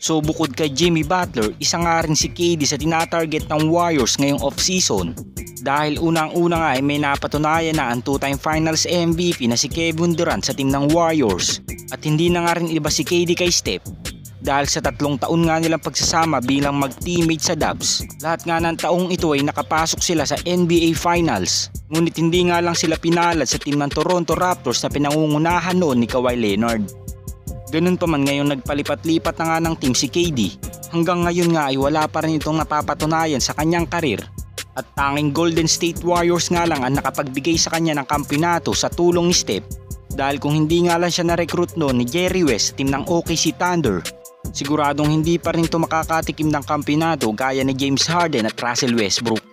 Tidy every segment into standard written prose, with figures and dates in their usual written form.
So bukod kay Jimmy Butler, isa nga rin si KD sa tinatarget ng Warriors ngayong off-season. Dahil unang-una nga ay may napatunayan na ang two-time finals MVP na si Kevin Durant sa team ng Warriors. At hindi na nga rin iba si KD kay Steph. Dahil sa 3 taon nga nilang pagsasama bilang mag-teammate sa Dubs, lahat nga ng taong ito ay nakapasok sila sa NBA Finals. Ngunit hindi nga lang sila pinalad sa team ng Toronto Raptors na pinangungunahan noon ni Kawhi Leonard. Ganun pa man ngayong nagpalipat-lipat na nga ng team si KD, hanggang ngayon nga ay wala pa rin itong napapatunayan sa kanyang karir. At tanging Golden State Warriors nga lang ang nakapagbigay sa kanya ng kampeonato sa tulong ni Steph. Dahil kung hindi nga lang siya na-recruit noon ni Jerry West sa team ng OKC Thunder, siguradong hindi pa rin ito makakatikim ng kampeonato gaya ni James Harden at Russell Westbrook.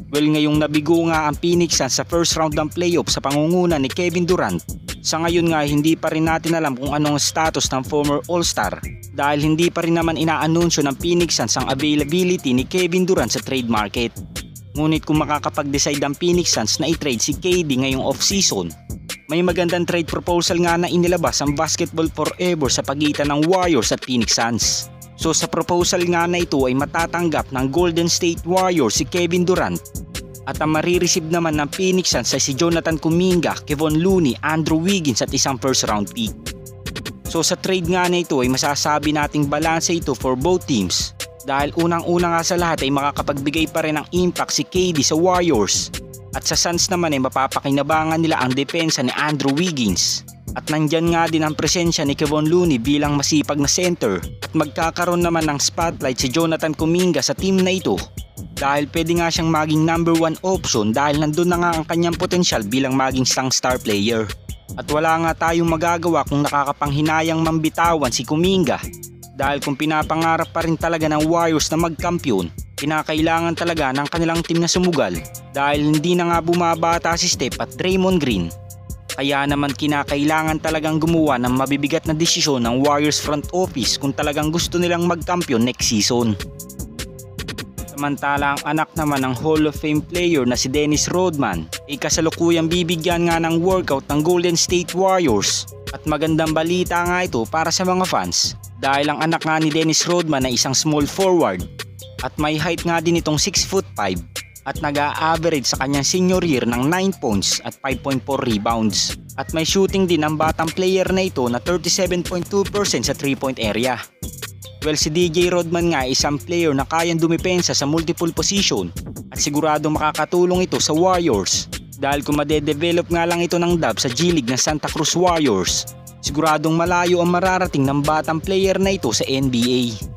Well, ngayong nabigo nga ang Phoenix Suns sa first round ng playoff sa pangunguna ni Kevin Durant, sa ngayon nga hindi pa rin natin alam kung anong status ng former All-Star dahil hindi pa rin naman inaanunsyo ng Phoenix Suns ang availability ni Kevin Durant sa trade market. Ngunit kung makakapag-decide ang Phoenix Suns na i-trade si KD ngayong off-season, may magandang trade proposal nga na inilabas ang Basketball Forever sa pagitan ng Warriors at Phoenix Suns. So sa proposal nga na ito ay matatanggap ng Golden State Warriors si Kevin Durant at ang marireceive naman ng Phoenix Suns ay si Jonathan Kuminga, Kevon Looney, Andrew Wiggins at isang first round pick. So sa trade nga na ito ay masasabi nating balanse ito for both teams dahil unang-una nga sa lahat ay makakapagbigay pa rin ng impact si KD sa Warriors. At sa Suns naman ay mapapakinabangan nila ang depensa ni Andrew Wiggins. At nandyan nga din ang presensya ni Kevon Looney bilang masipag na center. At magkakaroon naman ng spotlight si Jonathan Kuminga sa team na ito. Dahil pwede nga siyang maging number 1 option dahil nandun na nga ang kanyang potensyal bilang maging star player. At wala nga tayong magagawa kung nakakapanghinayang mambitawan si Kuminga. Dahil kung pinapangarap pa rin talaga ng Warriors na magkampiyon, kinakailangan talaga ng kanilang team na sumugal dahil hindi na nga bumabata si Steph at Draymond Green. Kaya naman kinakailangan talagang gumawa ng mabibigat na desisyon ng Warriors front office kung talagang gusto nilang magkampiyon next season. Samantala ang anak naman ng Hall of Fame player na si Dennis Rodman ay kasalukuyang bibigyan nga ng workout ng Golden State Warriors. At magandang balita nga ito para sa mga fans dahil ang anak nga ni Dennis Rodman ay isang small forward at may height nga din itong 6'5" at nag-a-average sa kanyang senior year ng 9 points at 5.4 rebounds. At may shooting din ang batang player na ito na 37.2% sa 3-point area. Well, si DJ Rodman nga ay isang player na kayang dumepensa sa multiple position at siguradong makakatulong ito sa Warriors. Dahil kung madedevelop nga lang ito ng dub sa G-League ng Santa Cruz Warriors, siguradong malayo ang mararating ng batang player na ito sa NBA.